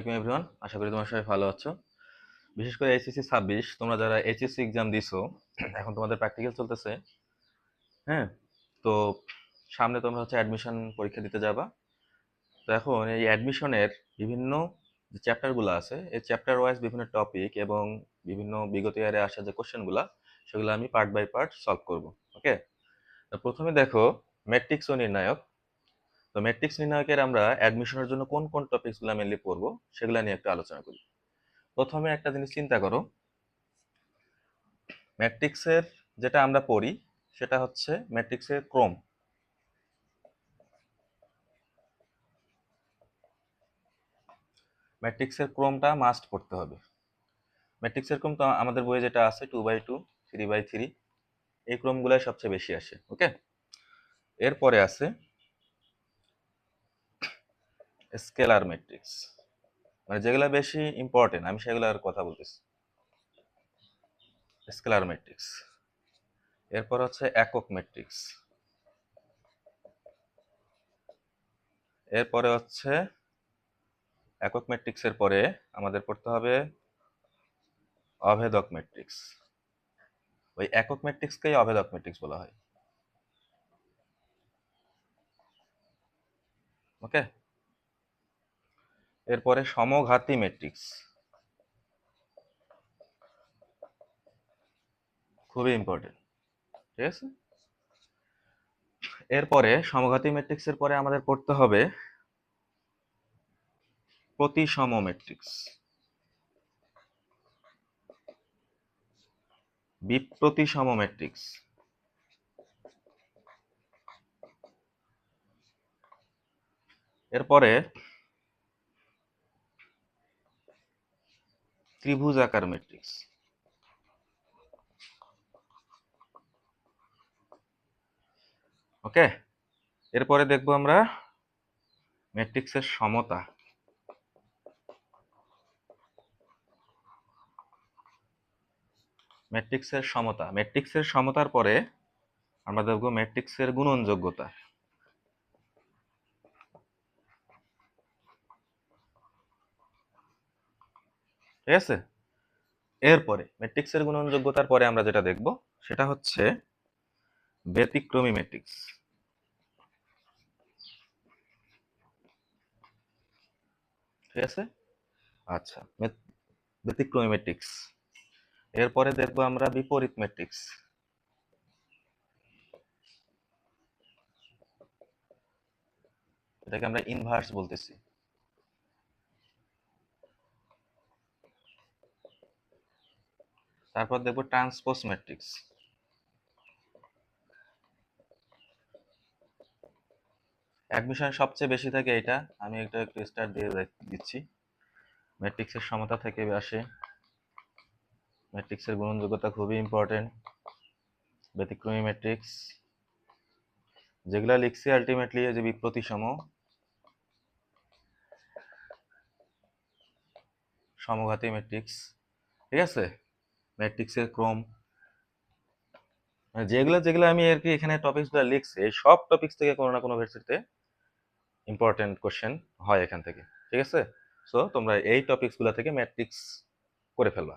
Everyone, আশা করি তোমরা সবাই ভালো আছো। বিশেষ করে এইচএসসি 26 তোমরা যারা এইচএসসি এক্সাম দিছো, এখন তোমাদের প্র্যাকটিক্যাল চলতেছে। হ্যাঁ, তো সামনে তোমরা অ্যাডমিশন পরীক্ষা দিতে যাবা। তো এখন এই অ্যাডমিশনের বিভিন্ন যে চ্যাপ্টারগুলো আছে, এই চ্যাপ্টার ওয়াইজ বিভিন্ন টপিক এবং বিভিন্ন বিগত ইয়ারে আসা যে কোশ্চেনগুলো, সেগুলো আমি পার্ট বাই পার্ট সলভ করব। ওকে, তো প্রথমে দেখো ম্যাট্রিক্স ও নির্ণায়ক। তো ম্যাট্রিক্স নির্ণায়কের আমরা অ্যাডমিশনের জন্য কোন কোন টপিকসগুলো মেনলি পড়বো সেগুলো নিয়ে একটু আলোচনা করি। প্রথমে একটা জিনিস চিন্তা করো, ম্যাট্রিক্সের যেটা আমরা পড়ি সেটা হচ্ছে ম্যাট্রিক্সের ক্রম। ম্যাট্রিক্সের ক্রমটা মাস্ট পড়তে হবে। ম্যাট্রিক্সের ক্রম তো আমাদের বইয়ে যেটা আছে 2/2, 3/3, এই ক্রমগুলাই সবচেয়ে বেশি আসে। ওকে, এরপরে আছে স্কেলার ম্যাট্রিক্স, মানে যেগুলো বেশি ইম্পর্টেন্ট আমি সেগুলোর কথা বলতেছি। স্কেলার ম্যাট্রিক্স, এরপর হচ্ছে একক ম্যাট্রিক্স, এরপরে হচ্ছে একক ম্যাট্রিক্সের পরে আমাদের পড়তে হবে অভেদক ম্যাট্রিক্স। ওই একক ম্যাট্রিক্সকেই অভেদক ম্যাট্রিক্স বলা হয়। ওকে, এরপরে সমঘাতী ম্যাট্রিক্স, খুবই ইম্পর্টেন্ট। ঠিক আছে, এরপরে সমঘাতী ম্যাট্রিক্সের পরে আমাদের পড়তে হবে প্রতিসম ম্যাট্রিক্স, বিপ্রতিসম ম্যাট্রিক্স, এরপরে ত্রিভুজাকার ম্যাট্রিক্স। ওকে, এরপরে দেখবো আমরা ম্যাট্রিক্সের সমতা। ম্যাট্রিক্সের সমতা, ম্যাট্রিক্সের সমতার পরে আমরা দেখবো ম্যাট্রিক্সের গুণনযোগ্যতা। ঠিক আছে, এরপরে ম্যাট্রিক্সের গুণনযোগ্যতার পরে আমরা যেটা দেখব সেটা হচ্ছে ব্যতিক্রমী ম্যাট্রিক্স। ঠিক আছে, আচ্ছা, ব্যতিক্রমী ম্যাট্রিক্স, এরপরে দেখবো আমরা বিপরীত ম্যাট্রিক্স। এটাকে আমরা ইনভার্স বলতেছি। তারপর দেখবো ট্রান্সপোজ ম্যাট্রিক্স। অ্যাডমিশন সবচেয়ে বেশি থাকে এটা, আমি এটা একটু স্টার দিয়ে দিচ্ছি। ম্যাট্রিক্সের সমতা থেকে আসে, ম্যাট্রিক্সের গ্রহণযোগ্যতা খুবই ইম্পর্টেন্ট, ব্যতিক্রমী ম্যাট্রিক্স, যেগুলা লিখছি আলটিমেটলি যে বিপ্রতিসম, সমঘাতী ম্যাট্রিক্স। ঠিক আছে, ম্যাট্রিক্সের ক্রম, মানে যেগুলো যেগুলো আমি আর কি এখানে টপিকসগুলো লিখছি, এই সব টপিকস থেকে কোনো না কোনো ভার্সিটিতে ইম্পর্টেন্ট কোশ্চেন হয় এখান থেকে। ঠিক আছে, সো তোমরা এই টপিকসগুলো থেকে ম্যাট্রিক্স করে ফেলবা।